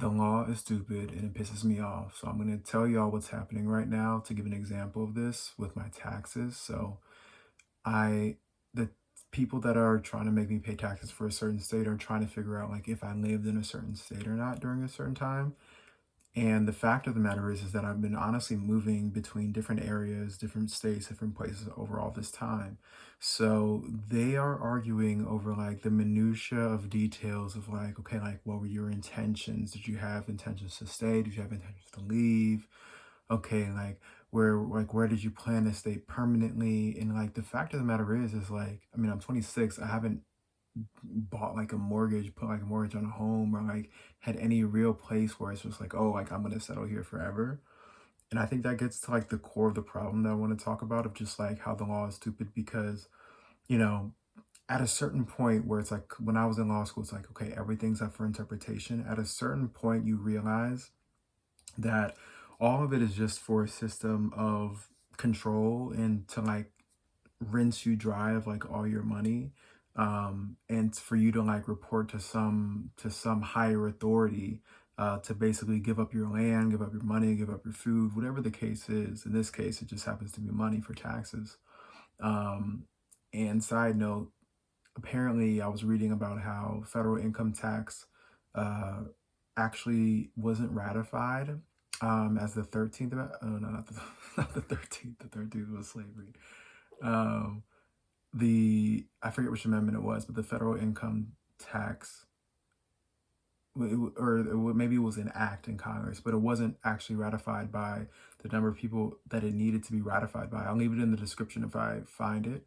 the law is stupid and it pisses me off. So I'm going to tell y'all what's happening right now to give an example of this with my taxes. So the people that are trying to make me pay taxes for a certain state are trying to figure out like if I lived in a certain state or not during a certain time. And the fact of the matter is that I've been honestly moving between different areas, different states, different places over all this time. So they are arguing over like the minutia of details of like, okay, like what were your intentions? Did you have intentions to stay? Did you have intentions to leave? Okay, like where did you plan to stay permanently? And like the fact of the matter is like, I mean, I'm 26. I haven't bought like a mortgage, put like a mortgage on a home, or like had any real place where it's just like, oh, like I'm gonna settle here forever. And I think that gets to like the core of the problem that I want to talk about of just like how the law is stupid because, you know, at a certain point where it's like when I was in law school, it's like, okay, everything's up for interpretation. At a certain point, you realize that all of it is just for a system of control and to like rinse you dry of like all your money, and for you to like report to some higher authority, to basically give up your land, give up your money, give up your food, whatever the case is. In this case it just happens to be money for taxes. Um, and side note, apparently I was reading about how federal income tax uh, actually wasn't ratified as the 13th oh no, not the, not the 13th. The 13th was slavery. um, the I forget which amendment it was, but the federal income tax, maybe it was an act in Congress, but it wasn't actually ratified by the number of people that it needed to be ratified by. I'll leave it in the description if I find it.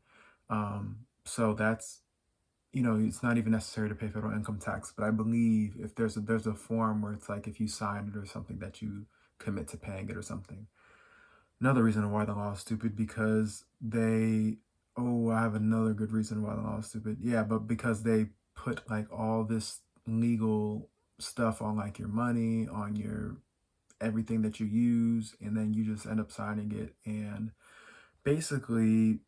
So that's, it's not even necessary to pay federal income tax, but I believe if there's a form where it's like if you sign it or something that you commit to paying it or something. Another reason why the law is stupid because I have another good reason why the law is stupid. Yeah, but because they put like all this legal stuff on like your money, on your everything that you use, and then you just end up signing it and basically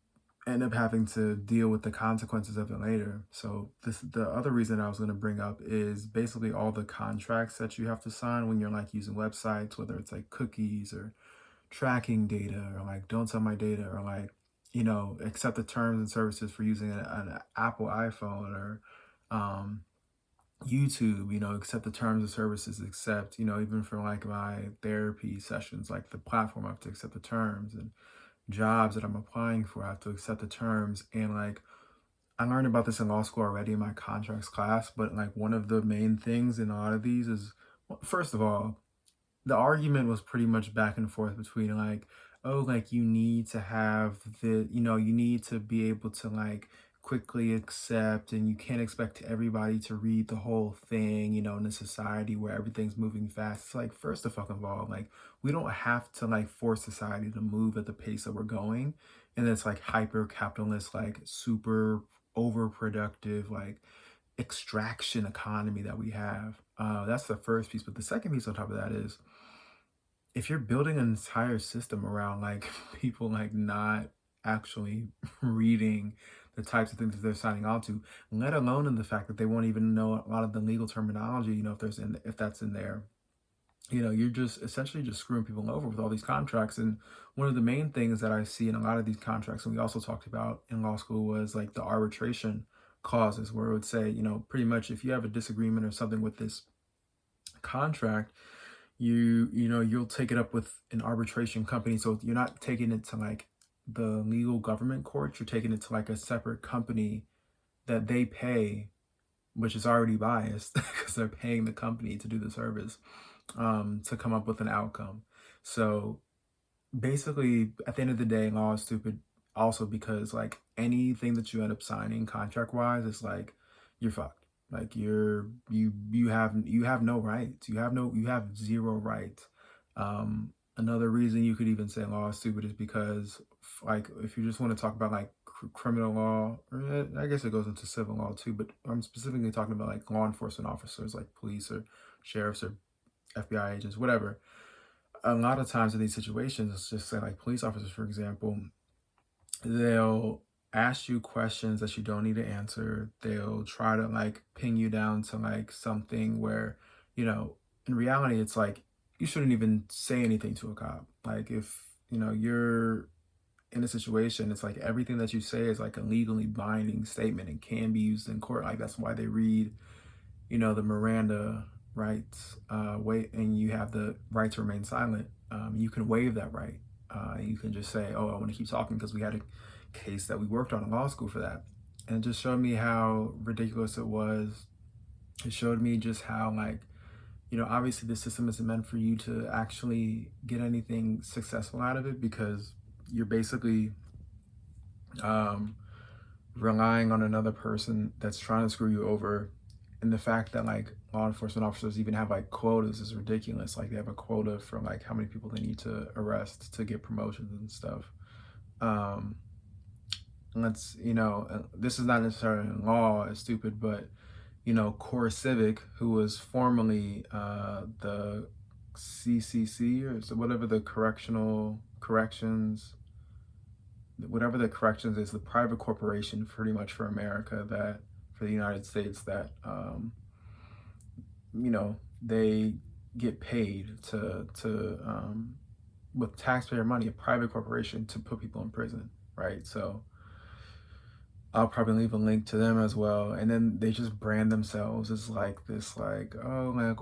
end up having to deal with the consequences of it later. So the other reason I was going to bring up is basically all the contracts that you have to sign when you're like using websites, whether it's like cookies or tracking data, or like don't sell my data, or like, accept the terms and services for using an Apple iPhone, or um, YouTube, accept the terms and services, accept, even for like my therapy sessions, like the platform, I have to accept the terms, and jobs that I'm applying for, I have to accept the terms. And like, I learned about this in law school already in my contracts class, but like one of the main things in a lot of these is, well, first of all, the argument was pretty much back and forth between like, oh, like you need to have you need to be able to like quickly accept, and you can't expect everybody to read the whole thing, in a society where everything's moving fast. It's like, first of fucking all, like we don't have to like force society to move at the pace that we're going. And it's like hyper capitalist, like super overproductive, like extraction economy that we have. That's the first piece. But the second piece on top of that is if you're building an entire system around like people like not actually reading the types of things that they're signing on to, let alone in the fact that they won't even know a lot of the legal terminology, if that's in there, you're just essentially just screwing people over with all these contracts. And one of the main things that I see in a lot of these contracts, and we also talked about in law school, was like the arbitration clauses, where it would say, pretty much if you have a disagreement or something with this contract, you'll take it up with an arbitration company. So you're not taking it to like the legal government courts, you're taking it to like a separate company that they pay, which is already biased because they're paying the company to do the service, to come up with an outcome. So basically, at the end of the day, law is stupid also because like anything that you end up signing contract wise is like you're fucked. Like you have no rights. You have zero rights. Another reason you could even say law is stupid is because like if you just want to talk about like criminal law, or I guess it goes into civil law too, but I'm specifically talking about like law enforcement officers, like police or sheriffs or FBI agents, whatever. A lot of times in these situations, it's just say like police officers, for example, they'll ask you questions that you don't need to answer. They'll try to like pin you down to like something where, you know, in reality, it's like, you shouldn't even say anything to a cop. Like, if, you're in a situation, it's like everything that you say is like a legally binding statement and can be used in court. Like, that's why they read, the Miranda rights, and you have the right to remain silent. You can waive that right. You can just say, oh, I want to keep talking, because we had a case that we worked on in law school for that. And it just showed me how ridiculous it was. It showed me just how, like, obviously the system isn't meant for you to actually get anything successful out of it, because you're basically relying on another person that's trying to screw you over. And the fact that, like, law enforcement officers even have like quotas is ridiculous. Like, they have a quota for like how many people they need to arrest to get promotions and stuff. Let's, this is not necessarily in law, it's stupid, but Core Civic, who was formerly the CCC, or so whatever the corrections, whatever the corrections is, the private corporation pretty much for America, that for the United States, that they get paid to with taxpayer money, a private corporation, to put people in prison, right? So I'll probably leave a link to them as well. And then they just brand themselves as like this, like, oh man,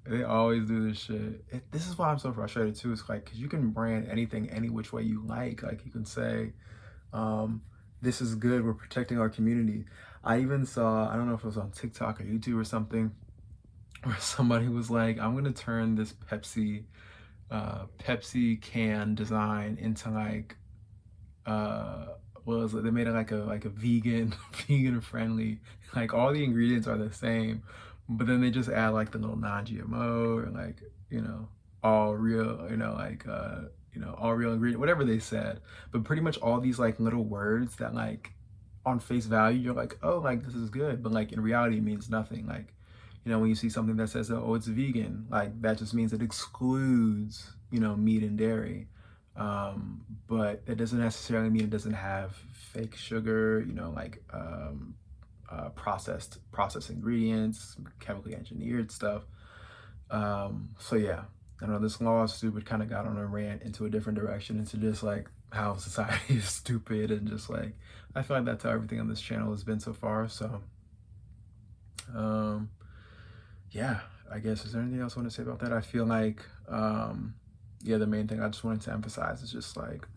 they always do this shit. This is why I'm so frustrated too. It's like, because you can brand anything any which way you like. Like, you can say, this is good, we're protecting our community. I even saw, I don't know if it was on TikTok or YouTube or something, where somebody was like, I'm gonna turn this Pepsi can design into like, what was it? They made it like a vegan friendly, like all the ingredients are the same, but then they just add like the little non-GMO, or like, all real, all real ingredient, whatever they said. But pretty much all these like little words that, like, on face value, you're like, oh, like, this is good, but like in reality it means nothing. Like, when you see something that says, oh, it's vegan, like, that just means it excludes, meat and dairy. But that doesn't necessarily mean it doesn't have fake sugar, like processed ingredients, chemically engineered stuff. So yeah, I know this law is stupid, kind of got on a rant into a different direction, into just like how society is stupid, and just like, I feel like that's how everything on this channel has been so far. So yeah, I guess, is there anything else I want to say about that? I feel like yeah, the main thing I just wanted to emphasize is just like,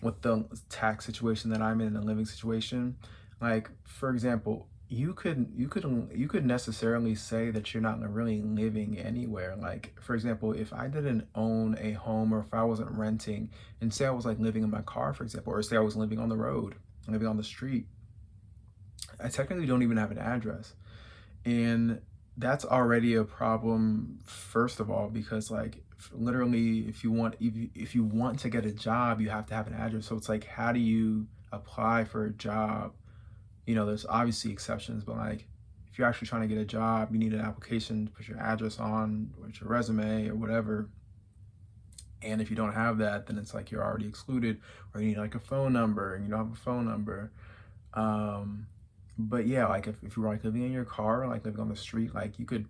with the tax situation that I'm in, the living situation, like, for example, you could necessarily say that you're not really living anywhere. Like, for example, if I didn't own a home, or if I wasn't renting, and say I was like living in my car, for example, or say I was living on the road, living on the street, I technically don't even have an address. And that's already a problem, first of all, because like, literally, if you want to get a job, you have to have an address. So it's like, how do you apply for a job? There's obviously exceptions, but like, if you're actually trying to get a job, you need an application to put your address on, with your resume or whatever. And if you don't have that, then it's like you're already excluded, or you need like a phone number, and you don't have a phone number. But yeah, like, if you were like living in your car, like living on the street, like, you could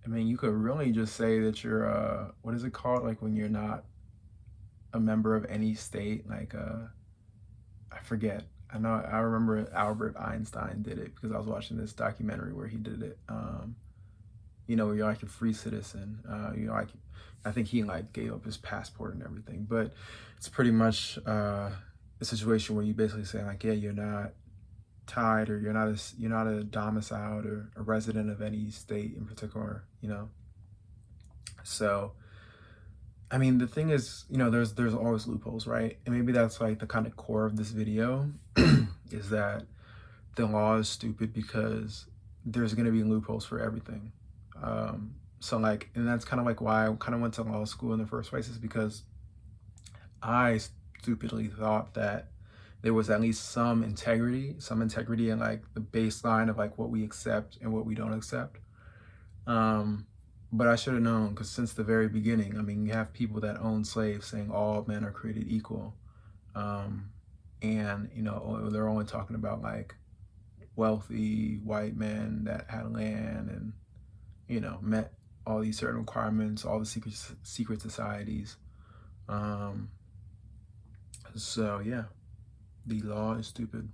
really just say that you're what is it called, like, when you're not a member of any state, like I forget. I remember Albert Einstein did it, because I was watching this documentary where he did it. Where you're like a free citizen. Like, I think he like gave up his passport and everything, but it's pretty much a situation where you basically say like, yeah, you're not tied, or you're not a domiciled or a resident of any state in particular. So I mean, the thing is, there's always loopholes, right? And maybe that's like the kind of core of this video is that the law is stupid because there's going to be loopholes for everything. So like, and that's kind of like why I kind of went to law school in the first place, is because I stupidly thought that there was at least some integrity in like the baseline of like what we accept and what we don't accept. But I should have known, because since the very beginning, I mean, you have people that own slaves saying all men are created equal. And, they're only talking about like wealthy white men that had land and, all these certain requirements, all the secret societies. So yeah, the law is stupid.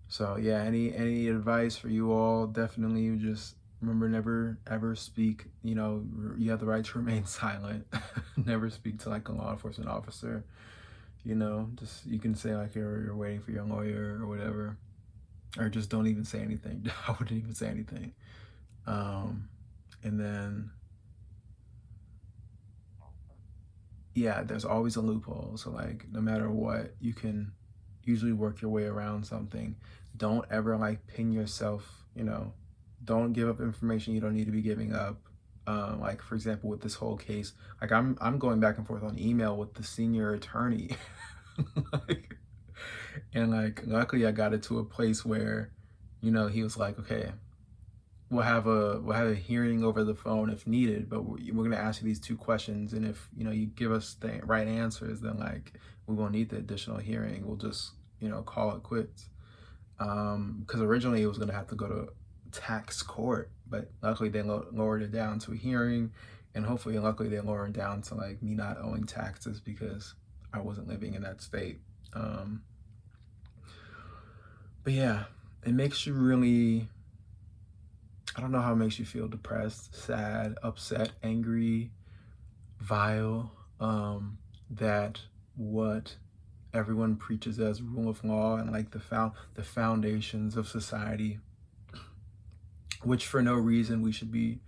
So yeah, any advice for you all? Definitely just remember, never ever speak. You know, you have the right to remain silent. Never speak to like a law enforcement officer. You know, just you can say like you're waiting for your lawyer or whatever, or just don't even say anything. I wouldn't even say anything. And then yeah, there's always a loophole. So like no matter what, you can usually work your way around something. Don't ever like pin yourself, you know, don't give up information you don't need to be giving up. Like for example, with this whole case, like I'm going back and forth on email with the senior attorney. Like, and like luckily I got it to a place where, you know, he was like, okay, we'll have a hearing over the phone if needed, but we're going to ask you these 2 questions, and if you know you give us the right answers, then like we won't need the additional hearing. We'll just, you know, call it quits. Because originally it was going to have to go to tax court, but luckily they lowered it down to a hearing, and hopefully luckily they lowered it down to like me not owing taxes because I wasn't living in that state. But yeah, it makes you really, I don't know how it makes you feel: depressed, sad, upset, angry, vile, that what everyone preaches as rule of law and like the foundations of society, which for no reason we should be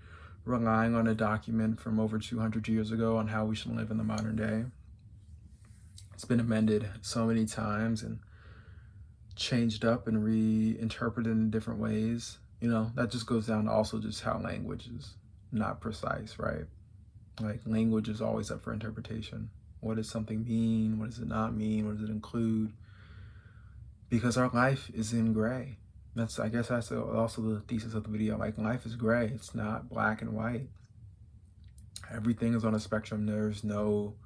relying on a document from over 200 years ago on how we should live in the modern day. It's been amended so many times and changed up and reinterpreted in different ways. You know, that just goes down to also just how language is not precise, right? Like language is always up for interpretation. What does something mean? What does it not mean? What does it include? Because our life is in gray. I guess that's also the thesis of the video. Like life is gray. It's not black and white. Everything is on a spectrum. There's no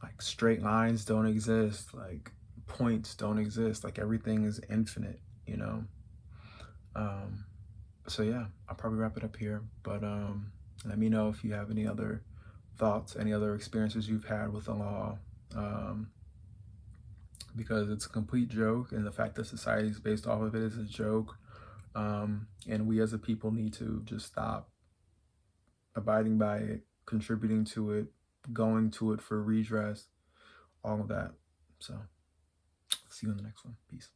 like straight lines don't exist. Like points don't exist. Like everything is infinite, you know? So yeah, I'll probably wrap it up here, but let me know if you have any other thoughts, any other experiences you've had with the law, because it's a complete joke, and the fact that society is based off of it is a joke, and we as a people need to just stop abiding by it, contributing to it, going to it for redress, all of that. So see you in the next one. Peace.